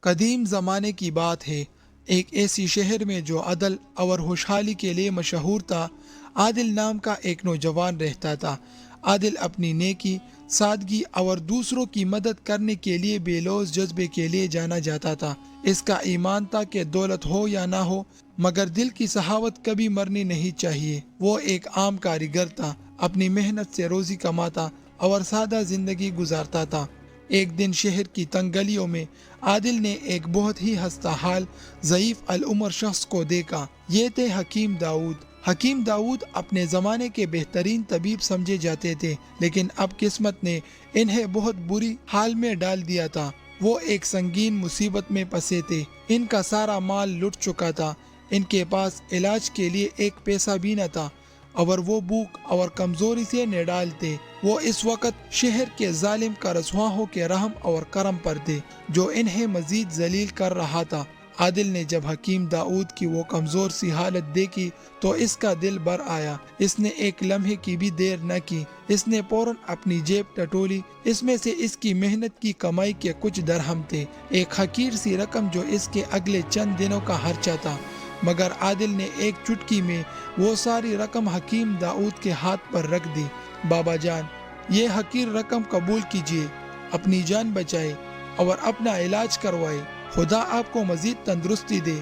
قدیم زمانے کی بات ہے، ایک ایسی شہر میں جو عدل اور خوشحالی کے لیے مشہور تھا، عادل نام کا ایک نوجوان رہتا تھا۔ عادل اپنی نیکی، سادگی اور دوسروں کی مدد کرنے کے لیے بے لوث جذبے کے لیے جانا جاتا تھا۔ اس کا ایمان تھا کہ دولت ہو یا نہ ہو، مگر دل کی سخاوت کبھی مرنی نہیں چاہیے۔ وہ ایک عام کاریگر تھا، اپنی محنت سے روزی کماتا اور سادہ زندگی گزارتا تھا۔ ایک دن شہر کی تنگ گلیوں میں عادل نے ایک بہت ہی ہستہ حال، ضعیف العمر شخص کو دیکھا۔ یہ تھے حکیم داؤد۔ حکیم داؤد اپنے زمانے کے بہترین طبیب سمجھے جاتے تھے، لیکن اب قسمت نے انہیں بہت بری حال میں ڈال دیا تھا۔ وہ ایک سنگین مصیبت میں پھنسے تھے، ان کا سارا مال لٹ چکا تھا، ان کے پاس علاج کے لیے ایک پیسہ بھی نہ تھا، اور وہ بھوک اور کمزوری سے نڈال تھے۔ وہ اس وقت شہر کے ظالم کاررواؤں کے رحم اور کرم پر تھے، جو انہیں مزید ذلیل کر رہا تھا۔ عادل نے جب حکیم داؤد کی وہ کمزور سی حالت دیکھی تو اس کا دل بھر آیا۔ اس نے ایک لمحے کی بھی دیر نہ کی، اس نے فوراً اپنی جیب ٹٹولی۔ اس میں سے اس کی محنت کی کمائی کے کچھ درہم تھے، ایک حقیر سی رقم جو اس کے اگلے چند دنوں کا خرچہ تھا۔ مگر عادل نے ایک چٹکی میں وہ ساری رقم حکیم داؤد کے ہاتھ پر رکھ دی۔ بابا جان، یہ حقیر رقم قبول کیجیے، اپنی جان بچائے اور اپنا علاج کروائے، خدا آپ کو مزید تندرستی دے۔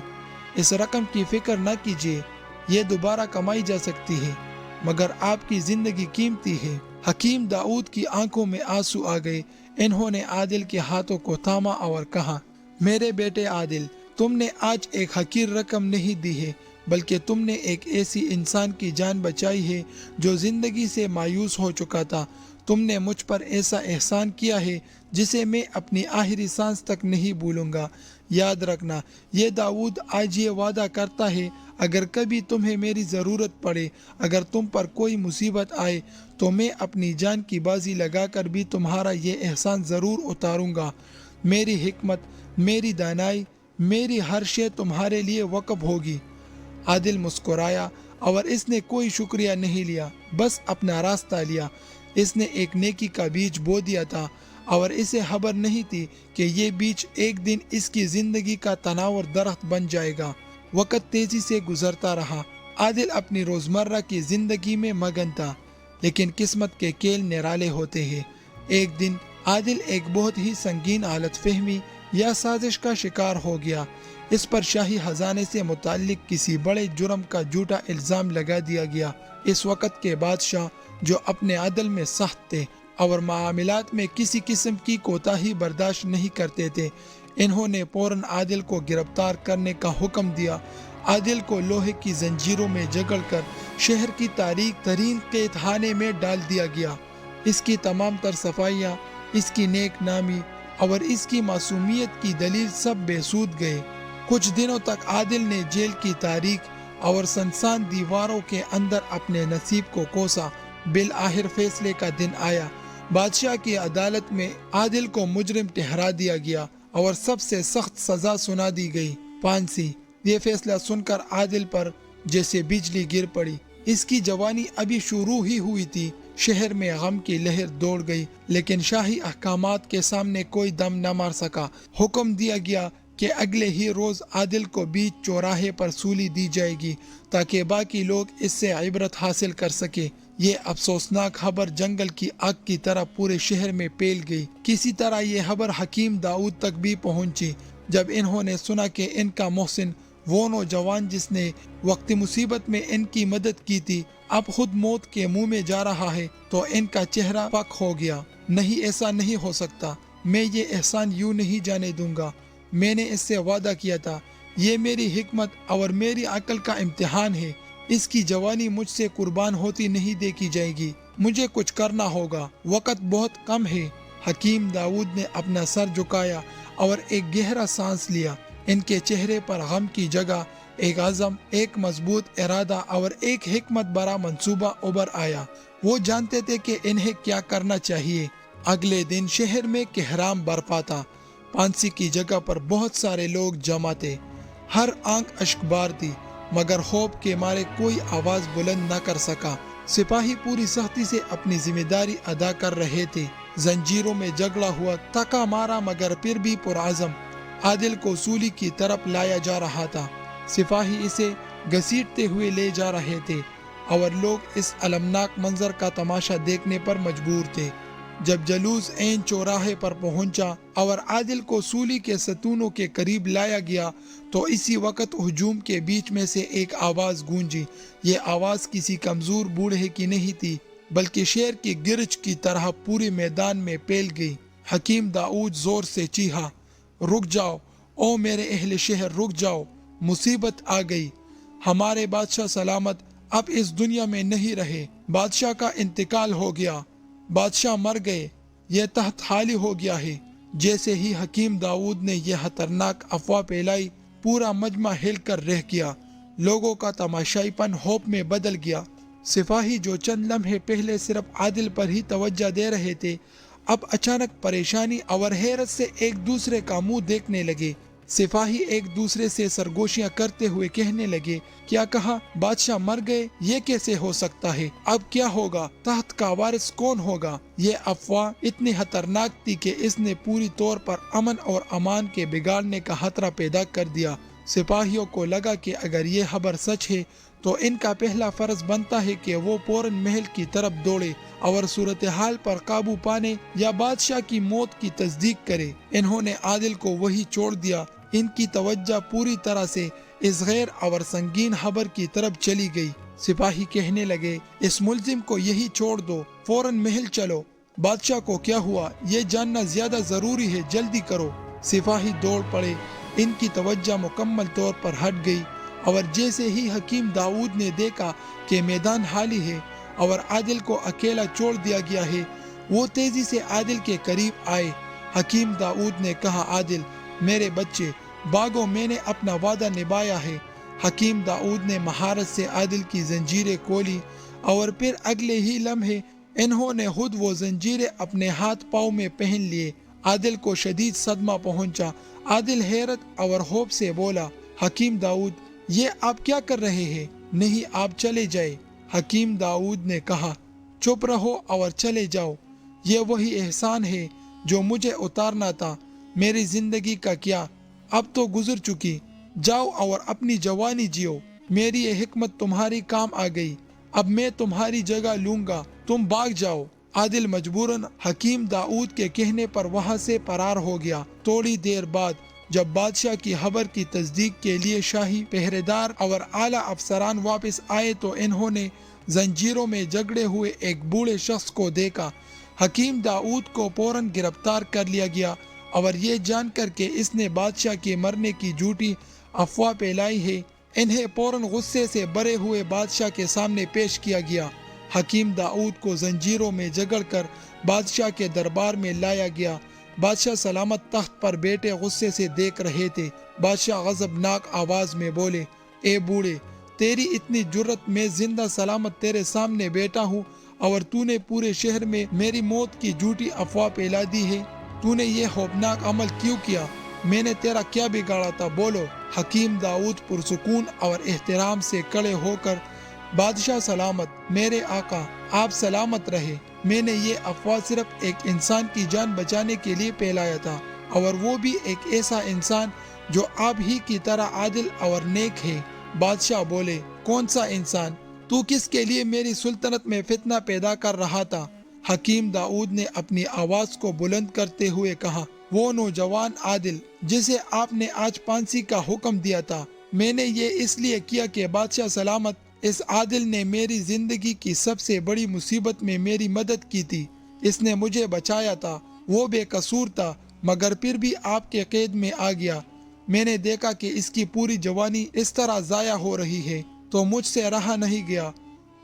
اس رقم کی فکر نہ کیجیے، یہ دوبارہ کمائی جا سکتی ہے، مگر آپ کی زندگی قیمتی ہے۔ حکیم داؤد کی آنکھوں میں آنسو آ گئے۔ انہوں نے عادل کے ہاتھوں کو تھاما اور کہا، میرے بیٹے عادل، تم نے آج ایک حقیر رقم نہیں دی ہے، بلکہ تم نے ایک ایسی انسان کی جان بچائی ہے جو زندگی سے مایوس ہو چکا تھا۔ تم نے مجھ پر ایسا احسان کیا ہے جسے میں اپنی آخری سانس تک نہیں بھولوں گا۔ یاد رکھنا، یہ داؤد آج یہ وعدہ کرتا ہے، اگر کبھی تمہیں میری ضرورت پڑے، اگر تم پر کوئی مصیبت آئے، تو میں اپنی جان کی بازی لگا کر بھی تمہارا یہ احسان ضرور اتاروں گا۔ میری حکمت، میری دانائی، میری ہر شے تمہارے لیے وقف ہوگی۔ عادل مسکرایا اور اس نے کوئی شکریہ نہیں لیا، بس اپنا راستہ لیا۔ اس نے ایک نیکی کا بیج بو دیا تھا، اور اسے خبر نہیں تھی کہ یہ بیج ایک دن اس کی زندگی کا تناور درخت بن جائے گا۔ وقت تیزی سے گزرتا رہا۔ عادل اپنی روزمرہ کی زندگی میں مگن تھا، لیکن قسمت کے کھیل نرالے ہوتے ہیں۔ ایک دن عادل ایک بہت ہی سنگین غلط فہمی یا سازش کا شکار ہو گیا۔ اس پر شاہی خزانے سے متعلق کسی بڑے جرم کا جھوٹا الزام لگا دیا گیا۔ اس وقت کے بادشاہ، جو اپنے عدل میں سخت تھے اور معاملات میں کسی قسم کی کوتاہی برداشت نہیں کرتے تھے، انہوں نے فوراً عادل کو گرفتار کرنے کا حکم دیا۔ عادل کو لوہے کی زنجیروں میں جکڑ کر شہر کی تاریک ترین قید خانے میں ڈال دیا گیا۔ اس کی تمام تر صفائیاں، اس کی نیک نامی اور اس کی معصومیت کی دلیل سب بے سود گئے۔ کچھ دنوں تک عادل نے جیل کی تاریک اور سنسان دیواروں کے اندر اپنے نصیب کو کوسا۔ بالآخر فیصلے کا دن آیا۔ بادشاہ کی عدالت میں عادل کو مجرم ٹھہرا دیا گیا اور سب سے سخت سزا سنا دی گئی، پھانسی۔ یہ فیصلہ سن کر عادل پر جیسے بجلی گر پڑی۔ اس کی جوانی ابھی شروع ہی ہوئی تھی۔ شہر میں غم کی لہر دوڑ گئی، لیکن شاہی احکامات کے سامنے کوئی دم نہ مار سکا۔ حکم دیا گیا کہ اگلے ہی روز عادل کو بیچ چوراہے پر سولی دی جائے گی، تاکہ باقی لوگ اس سے عبرت حاصل کر سکے۔ یہ افسوسناک خبر جنگل کی آگ کی طرح پورے شہر میں پھیل گئی۔ کسی طرح یہ خبر حکیم داؤد تک بھی پہنچی۔ جب انہوں نے سنا کہ ان کا محسن، وہ نوجوان جس نے وقت مصیبت میں ان کی مدد کی تھی، اب خود موت کے منہ میں جا رہا ہے، تو ان کا چہرہ پک ہو گیا۔ نہیں، ایسا نہیں ہو سکتا، میں یہ احسان یوں نہیں جانے دوں گا۔ میں نے اس سے وعدہ کیا تھا۔ یہ میری حکمت اور میری عقل کا امتحان ہے۔ اس کی جوانی مجھ سے قربان ہوتی نہیں دیکھی جائے گی۔ مجھے کچھ کرنا ہوگا، وقت بہت کم ہے۔ حکیم داؤد نے اپنا سر جھکایا اور ایک گہرا سانس لیا۔ ان کے چہرے پر غم کی جگہ ایک عزم، ایک مضبوط ارادہ اور ایک حکمت بھرا منصوبہ ابھر آیا۔ وہ جانتے تھے کہ انہیں کیا کرنا چاہیے۔ اگلے دن شہر میں کہرام برپا تھا۔ پھانسی کی جگہ پر بہت سارے لوگ جمع تھے۔ ہر آنکھ اشکبار تھی، مگر خوف کے مارے کوئی آواز بلند نہ کر سکا۔ سپاہی پوری سختی سے اپنی ذمہ داری ادا کر رہے تھے۔ زنجیروں میں جکڑا ہوا، تھکا مارا مگر پھر بھی پرعزم، عادل کو سولی کی طرف لایا جا رہا تھا۔ سپاہی اسے گھسیٹتے ہوئے لے جا رہے تھے اور لوگ اس المناک منظر کا تماشا دیکھنے پر مجبور تھے۔ جب جلوس عین چوراہے پر پہنچا اور عادل کو سولی کے ستونوں کے قریب لایا گیا تو اسی وقت ہجوم کے بیچ میں سے ایک آواز گونجی۔ یہ آواز کسی کمزور بوڑھے کی نہیں تھی بلکہ شیر کی گرج کی طرح پورے میدان میں پھیل گئی۔ حکیم داؤد زور سے چیخا، رک جاؤ، او میرے اہل شہر، رک جاؤ، مصیبت آ گئی، ہمارے بادشاہ سلامت اب اس دنیا میں نہیں رہے، بادشاہ کا انتقال ہو گیا، بادشاہ مر گئے، یہ تحت خالی ہو گیا ہے۔ جیسے ہی حکیم داؤد نے یہ خطرناک افواہ پھیلائی، پورا مجمع ہل کر رہ گیا۔ لوگوں کا تماشائی پن خوف میں بدل گیا۔ سپاہی جو چند لمحے پہلے صرف عادل پر ہی توجہ دے رہے تھے، اب اچانک پریشانی اور حیرت سے ایک دوسرے کا منہ دیکھنے لگے۔ سپاہی ایک دوسرے سے سرگوشیاں کرتے ہوئے کہنے لگے، کیا کہا، بادشاہ مر گئے، یہ کیسے ہو سکتا ہے، اب کیا ہوگا، تخت کا وارث کون ہوگا؟ یہ افواہ اتنی خطرناک تھی کہ اس نے پوری طور پر امن اور امان کے بگاڑنے کا خطرہ پیدا کر دیا۔ سپاہیوں کو لگا کہ اگر یہ خبر سچ ہے تو ان کا پہلا فرض بنتا ہے کہ وہ فوراً محل کی طرف دوڑے اور صورتحال پر قابو پانے یا بادشاہ کی موت کی تصدیق کرے۔ انہوں نے عادل کو وہیں چھوڑ دیا۔ ان کی توجہ پوری طرح سے اس غیر اور سنگین خبر کی طرف چلی گئی۔ سپاہی کہنے لگے، اس ملزم کو یہی چھوڑ دو، فوراً محل چلو، بادشاہ کو کیا ہوا یہ جاننا زیادہ ضروری ہے، جلدی کرو۔ سپاہی دوڑ پڑے۔ ان کی توجہ مکمل طور پر ہٹ گئی اور جیسے ہی حکیم داؤد نے دیکھا کہ میدان خالی ہے اور عادل کو اکیلا چھوڑ دیا گیا ہے، وہ تیزی سے عادل کے قریب آئے۔ حکیم داؤد نے کہا، عادل میرے بچے بھاگو، میں نے اپنا وعدہ نبھایا ہے۔ حکیم داؤد نے مہارت سے عادل کی زنجیریں کھولی اور پھر اگلے ہی لمحے انہوں نے خود وہ زنجیریں اپنے ہاتھ پاؤں میں پہن لیے۔ عادل کو شدید صدمہ پہنچا۔ عادل حیرت اور خوف سے بولا، حکیم داؤد یہ آپ کیا کر رہے ہیں؟ نہیں، آپ چلے جائے۔ حکیم داؤد نے کہا، چپ رہو اور چلے جاؤ، یہ وہی احسان ہے جو مجھے اتارنا تھا، میری زندگی کا کیا، اب تو گزر چکی، جاؤ اور اپنی جوانی جیو، میری یہ حکمت تمہاری کام آ گئی، اب میں تمہاری جگہ لوں گا، تم بھاگ جاؤ۔ عادل مجبوراً حکیم داؤد کے کہنے پر وہاں سے فرار ہو گیا۔ تھوڑی دیر بعد جب بادشاہ کی خبر کی تصدیق کے لیے شاہی پہرے دار اور اعلیٰ افسران واپس آئے تو انہوں نے زنجیروں میں جکڑے ہوئے ایک بوڑھے شخص کو دیکھا۔ حکیم داؤد کو فوراً گرفتار کر لیا گیا اور یہ جان کر کہ اس نے بادشاہ کے مرنے کی جھوٹی افواہ پھیلائی ہے، انہیں فوراً غصے سے بھرے ہوئے بادشاہ کے سامنے پیش کیا گیا۔ حکیم داؤد کو زنجیروں میں جکڑ کر بادشاہ کے دربار میں لایا گیا۔ بادشاہ سلامت تخت پر بیٹھے غصے سے دیکھ رہے تھے۔ بادشاہ غضبناک آواز میں بولے، اے بوڑھے، تیری اتنی جرت، میں زندہ سلامت تیرے سامنے بیٹھا ہوں اور تو نے پورے شہر میں میری موت کی جھوٹی افواہ پھیلا دی ہے، تو نے یہ خوفناک عمل کیوں کیا؟ میں نے تیرا کیا بگاڑا تھا، بولو۔ حکیم داؤد پرسکون اور احترام سے کھڑے ہو کر، بادشاہ سلامت، میرے آقا آپ سلامت رہے، میں نے یہ افواہ صرف ایک انسان کی جان بچانے کے لیے پھیلایا تھا، اور وہ بھی ایک ایسا انسان جو آپ ہی کی طرح عادل اور نیک ہے۔ بادشاہ بولے، کون سا انسان؟ تو کس کے لیے میری سلطنت میں فتنہ پیدا کر رہا تھا؟ حکیم داؤد نے اپنی آواز کو بلند کرتے ہوئے کہا، وہ نوجوان عادل جسے آپ نے آج پھانسی کا حکم دیا تھا، میں نے یہ اس لیے کیا کہ بادشاہ سلامت، اس عادل نے میری زندگی کی سب سے بڑی مصیبت میں میری مدد کی تھی، اس نے مجھے بچایا تھا، وہ بے قصور تھا، مگر پھر بھی آپ کے قید میں آ گیا۔ میں نے دیکھا کہ اس کی پوری جوانی اس طرح ضائع ہو رہی ہے تو مجھ سے رہا نہیں گیا،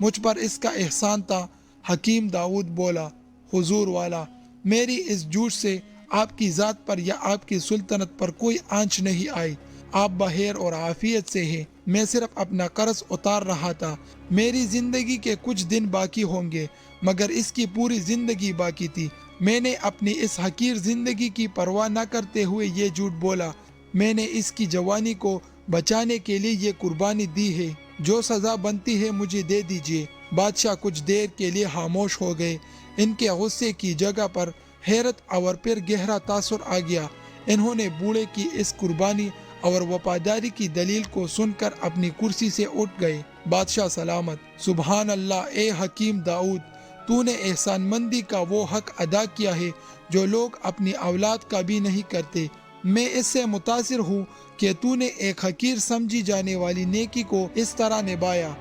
مجھ پر اس کا احسان تھا۔ حکیم داؤد بولا، حضور والا، میری اس جھوٹ سے آپ کی ذات پر یا آپ کی سلطنت پر کوئی آنچ نہیں آئی، آپ بخیر اور عافیت سے ہیں، میں صرف اپنا قرض اتار رہا تھا، میری زندگی کے کچھ دن باقی ہوں گے مگر اس کی پوری زندگی باقی تھی، میں نے اپنی اس حقیر زندگی کی پرواہ نہ کرتے ہوئے یہ جھوٹ بولا، میں نے اس کی جوانی کو بچانے کے لیے یہ قربانی دی ہے، جو سزا بنتی ہے مجھے دے دیجیے۔ بادشاہ کچھ دیر کے لیے خاموش ہو گئے۔ ان کے غصے کی جگہ پر حیرت اور پھر گہرا تاثر آ گیا۔ انہوں نے بوڑھے کی اس قربانی اور وفاداری کی دلیل کو سن کر اپنی کرسی سے اٹھ گئے۔ بادشاہ سلامت: سبحان اللہ اے حکیم داؤد، تو نے احسان مندی کا وہ حق ادا کیا ہے جو لوگ اپنی اولاد کا بھی نہیں کرتے۔ میں اس سے متاثر ہوں کہ تو نے ایک حقیر سمجھی جانے والی نیکی کو اس طرح نبھایا۔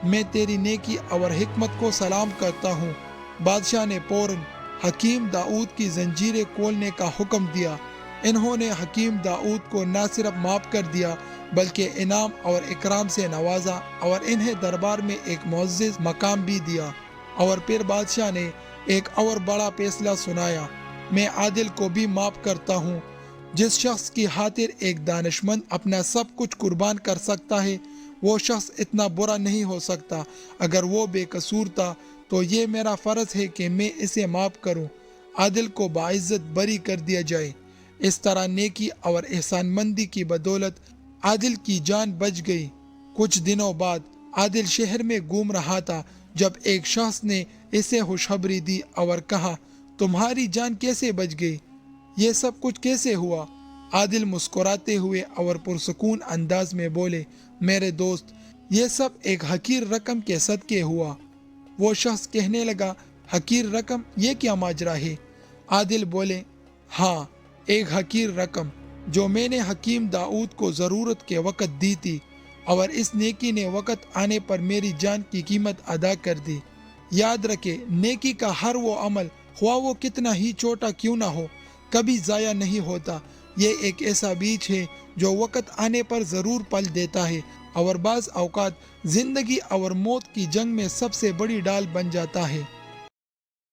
میں تیری نیکی اور حکمت کو سلام کرتا ہوں۔ بادشاہ نے فوراً حکیم داؤد کی زنجیریں کھولنے کا حکم دیا۔ انہوں نے حکیم داؤد کو نہ صرف معاف کر دیا بلکہ انعام اور اکرام سے نوازا اور انہیں دربار میں ایک معزز مقام بھی دیا۔ اور پھر بادشاہ نے ایک اور بڑا فیصلہ سنایا: میں عادل کو بھی معاف کرتا ہوں۔ جس شخص کی خاطر ایک دانشمند اپنا سب کچھ قربان کر سکتا ہے، وہ شخص اتنا برا نہیں ہو سکتا۔ اگر وہ بے قصور تھا تو یہ میرا فرض ہے کہ میں اسے معاف کروں۔ عادل کو باعزت بری کر دیا جائے۔ اس طرح نیکی اور احسان مندی کی بدولت عادل کی جان بچ گئی۔ کچھ دنوں بعد عادل شہر میں گھوم رہا تھا جب ایک شخص نے اسے خوشخبری دی اور کہا: تمہاری جان کیسے بچ گئی؟ یہ سب کچھ کیسے ہوا؟ عادل مسکراتے ہوئے اور پرسکون انداز میں بولے: میرے دوست، یہ سب ایک حقیر رقم کے صدقے ہوا۔ وہ شخص کہنے لگا: حقیر رقم؟ یہ کیا ماجرا ہے؟ عادل بولے: ہاں، ایک حقیر رقم جو میں نے حکیم داؤد کو ضرورت کے وقت دی تھی، اور اس نیکی نے وقت آنے پر میری جان کی قیمت ادا کر دی۔ یاد رکھے، نیکی کا ہر وہ عمل، خواہ وہ کتنا ہی چھوٹا کیوں نہ ہو، کبھی ضائع نہیں ہوتا۔ یہ ایک ایسا بیج ہے جو وقت آنے پر ضرور پل دیتا ہے، اور بعض اوقات زندگی اور موت کی جنگ میں سب سے بڑی ڈال بن جاتا ہے۔